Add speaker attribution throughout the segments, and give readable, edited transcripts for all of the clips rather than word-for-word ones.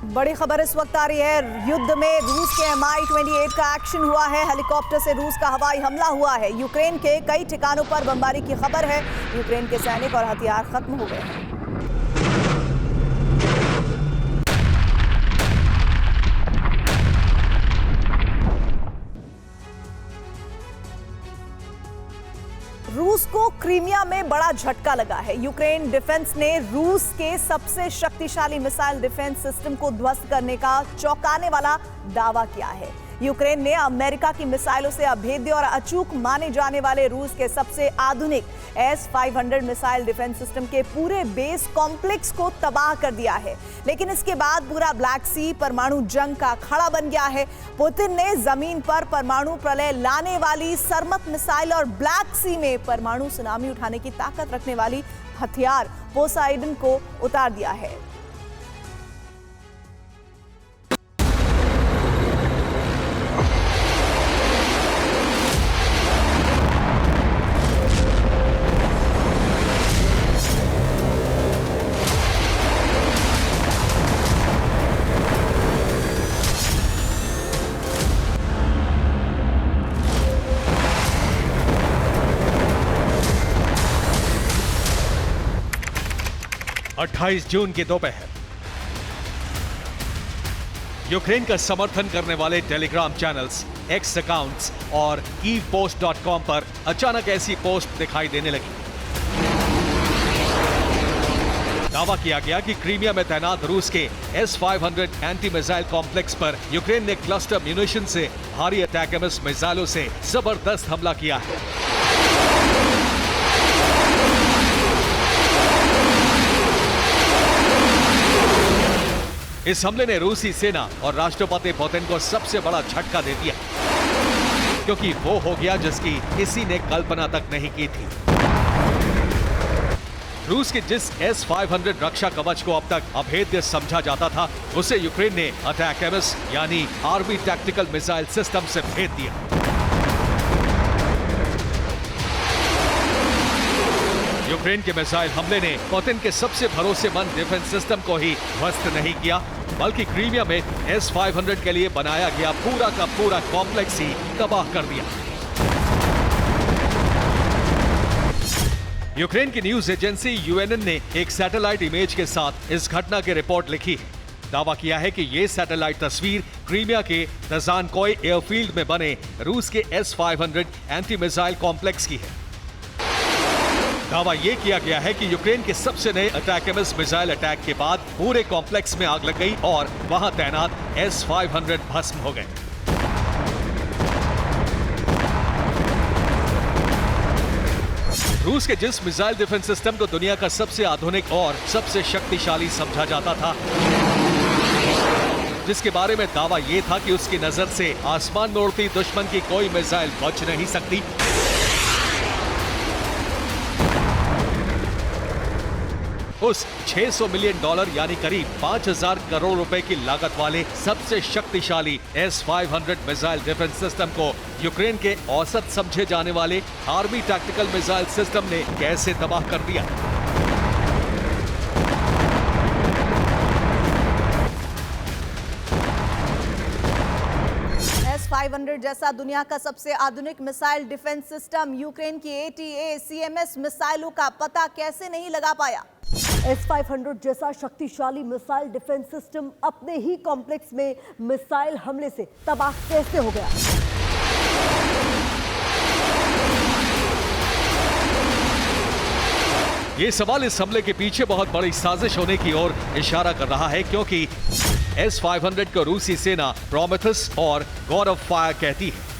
Speaker 1: बड़ी खबर इस वक्त आ रही है। युद्ध में रूस के Mi-28 का एक्शन हुआ है। हेलीकॉप्टर से रूस का हवाई हमला हुआ है। यूक्रेन के कई ठिकानों पर बमबारी की खबर है। यूक्रेन के सैनिक और हथियार खत्म हो गए हैं। रूस को क्रीमिया में बड़ा झटका लगा है। यूक्रेन डिफेंस ने रूस के सबसे शक्तिशाली मिसाइल डिफेंस सिस्टम को ध्वस्त करने का चौंकाने वाला दावा किया है। यूक्रेन ने अमेरिका की मिसाइलों से अभेद्य और अचूक माने जाने वाले रूस के सबसे आधुनिक S-500 मिसाइल डिफेंस सिस्टम के पूरे बेस कॉम्प्लेक्स को तबाह कर दिया है। लेकिन इसके बाद पूरा ब्लैक सी परमाणु जंग का अखाड़ा बन गया है। पुतिन ने जमीन पर परमाणु प्रलय लाने वाली सरमत मिसाइल और ब्लैक सी में परमाणु सुनामी उठाने की ताकत रखने वाली हथियार पोसाइडन को उतार दिया है।
Speaker 2: अट्ठाईस जून की दोपहर यूक्रेन का समर्थन करने वाले टेलीग्राम चैनल्स, एक्स अकाउंट्स और epost.com पर अचानक ऐसी पोस्ट दिखाई देने लगी। दावा किया गया कि क्रीमिया में तैनात रूस के S-500 एंटी मिसाइल कॉम्प्लेक्स पर यूक्रेन ने क्लस्टर म्यूनिशन से भारी अटैकम्स मिसाइलों से जबरदस्त हमला किया है। इस हमले ने रूसी सेना और राष्ट्रपति पुतिन को सबसे बड़ा झटका दे दिया, क्योंकि वो हो गया जिसकी किसी ने कल्पना तक नहीं की थी। रूस के जिस S-500 रक्षा कवच को अब तक अभेद्य समझा जाता था, उसे यूक्रेन ने अटैकम्स यानी आर्मी टैक्टिकल मिसाइल सिस्टम से भेद दिया। यूक्रेन के मिसाइल हमले ने पुतिन के सबसे भरोसेमंद डिफेंस सिस्टम को ही ध्वस्त नहीं किया, बल्कि क्रीमिया में S-500 के लिए बनाया गया पूरा का पूरा कॉम्प्लेक्स ही तबाह कर दिया। यूक्रेन की न्यूज एजेंसी UNN ने एक सैटेलाइट इमेज के साथ इस घटना की रिपोर्ट लिखी है। दावा किया है कि यह सैटेलाइट तस्वीर क्रीमिया के ज़ानकोई एयरफील्ड में बने रूस के S-500 एंटी मिसाइल कॉम्प्लेक्स की है। दावा यह किया गया है कि यूक्रेन के सबसे नए अटैकम्स मिसाइल अटैक के बाद पूरे कॉम्प्लेक्स में आग लग गई और वहां तैनात S-500 भस्म हो गए। रूस के जिस मिसाइल डिफेंस सिस्टम को दुनिया का सबसे आधुनिक और सबसे शक्तिशाली समझा जाता था, जिसके बारे में दावा यह था कि उसकी नजर से आसमान में उड़ती दुश्मन की कोई मिसाइल बच नहीं सकती, उस $600 मिलियन यानी करीब 5,000 करोड़ रुपए की लागत वाले सबसे शक्तिशाली S-500 मिसाइल डिफेंस सिस्टम को यूक्रेन के औसत समझे जाने वाले आर्मी टैक्टिकल मिसाइल सिस्टम ने कैसे तबाह कर दिया।
Speaker 1: S-500 जैसा दुनिया का सबसे आधुनिक मिसाइल डिफेंस सिस्टम यूक्रेन की ATACMS मिसाइलों का पता कैसे नहीं लगा पाया।
Speaker 3: S-500 जैसा शक्तिशाली मिसाइल डिफेंस सिस्टम अपने ही कॉम्प्लेक्स में मिसाइल हमले से तबाह कैसे हो गया?
Speaker 2: ये सवाल इस हमले के पीछे बहुत बड़ी साजिश होने की ओर इशारा कर रहा है, क्योंकि S-500 को रूसी सेना प्रोमेथस और गॉड ऑफ फायर कहती है।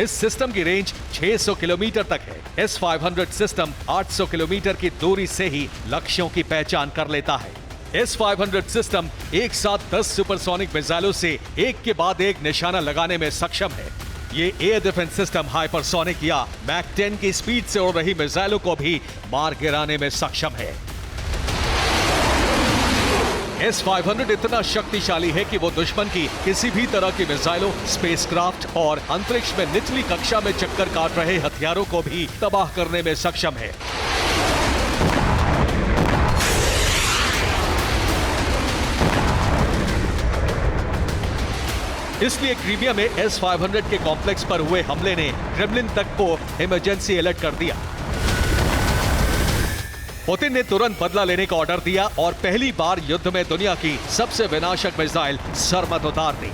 Speaker 2: इस सिस्टम की रेंज 600 किलोमीटर तक है। S-500 सिस्टम 800 किलोमीटर की दूरी से ही लक्ष्यों की पहचान कर लेता है। S-500 सिस्टम एक साथ 10 सुपरसोनिक मिसाइलों से एक के बाद एक निशाना लगाने में सक्षम है। ये एयर डिफेंस सिस्टम हाइपरसोनिक या मैक 10 की स्पीड से उड़ रही मिसाइलों को भी मार गिराने में सक्षम है। S-500 इतना शक्तिशाली है कि वो दुश्मन की किसी भी तरह की मिसाइलों, स्पेसक्राफ्ट और अंतरिक्ष में निचली कक्षा में चक्कर काट रहे हथियारों को भी तबाह करने में सक्षम है। इसलिए क्रीमिया में S-500 के कॉम्प्लेक्स पर हुए हमले ने क्रेमलिन तक को इमरजेंसी अलर्ट कर दिया। पुतिन ने तुरंत बदला लेने का ऑर्डर दिया और पहली बार युद्ध में दुनिया की सबसे विनाशक मिसाइल सरमत उतार दी।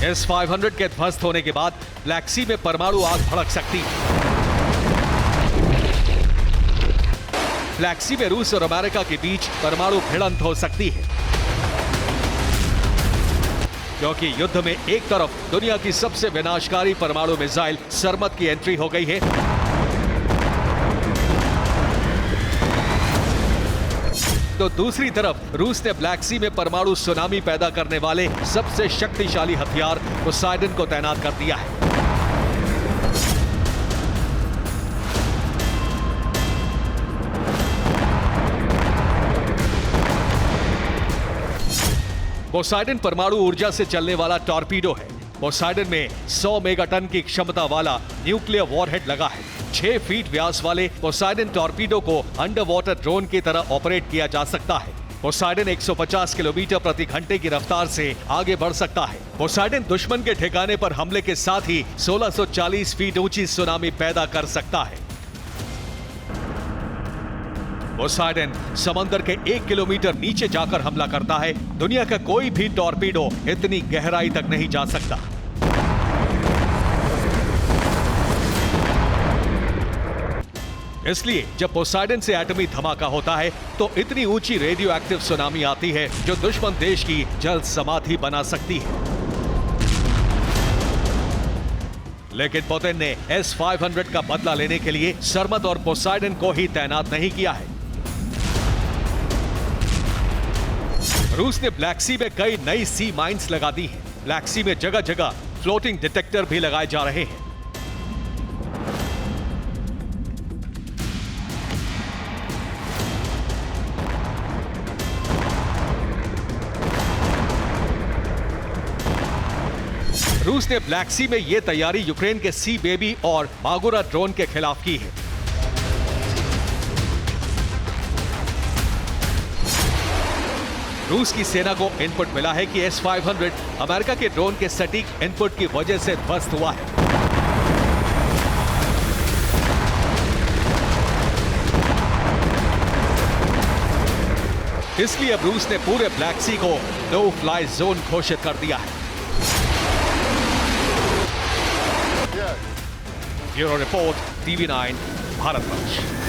Speaker 2: S-500 के ध्वस्त होने के बाद ब्लैक सी में परमाणु आग भड़क सकती है। ब्लैक सी में रूस और अमेरिका के बीच परमाणु भिड़ंत हो सकती है, क्योंकि युद्ध में एक तरफ दुनिया की सबसे विनाशकारी परमाणु मिसाइल सरमत की एंट्री हो गई है, तो दूसरी तरफ रूस ने ब्लैक सी में परमाणु सुनामी पैदा करने वाले सबसे शक्तिशाली हथियार पोसाइडन को तैनात कर दिया है। पोसाइडन परमाणु ऊर्जा से चलने वाला टॉर्पीडो है। पोसाइडन में 100 मेगाटन की क्षमता वाला न्यूक्लियर वॉरहेड लगा है। 6 फीट व्यास वाले पोसाइडन टॉर्पीडो को अंडर वाटर ड्रोन की तरह ऑपरेट किया जा सकता है। पोसाइडन 150 किलोमीटर प्रति घंटे की रफ्तार से आगे बढ़ सकता है। पोसाइडन दुश्मन के ठिकाने पर हमले के साथ ही 1640 फीट ऊंची सुनामी पैदा कर सकता है। पोसाइडन समंदर के 1 किलोमीटर नीचे जाकर हमला करता है। दुनिया का कोई भी टॉर्पीडो इतनी गहराई तक नहीं जा सकता। इसलिए जब पोसाइडन से एटमी धमाका होता है तो इतनी ऊंची रेडियो एक्टिव सुनामी आती है जो दुश्मन देश की जल्द समाधि बना सकती है। लेकिन पुतिन ने S-500 का बदला लेने के लिए सरमत और पोसाइडन को ही तैनात नहीं किया है। रूस ने ब्लैक सी में कई नई सी माइंस लगा दी हैं। ब्लैक सी में जगह जगह फ्लोटिंग डिटेक्टर भी लगाए जा रहे हैं। रूस ने ब्लैक सी में यह तैयारी यूक्रेन के सी बेबी और मागुरा ड्रोन के खिलाफ की है। रूस की सेना को इनपुट मिला है कि S-500 अमेरिका के ड्रोन के सटीक इनपुट की वजह से ध्वस्त हुआ है। इसलिए अब रूस ने पूरे ब्लैक सी को नो फ्लाई जोन घोषित कर दिया है। Bureau report, TV9, Bharatvarsh.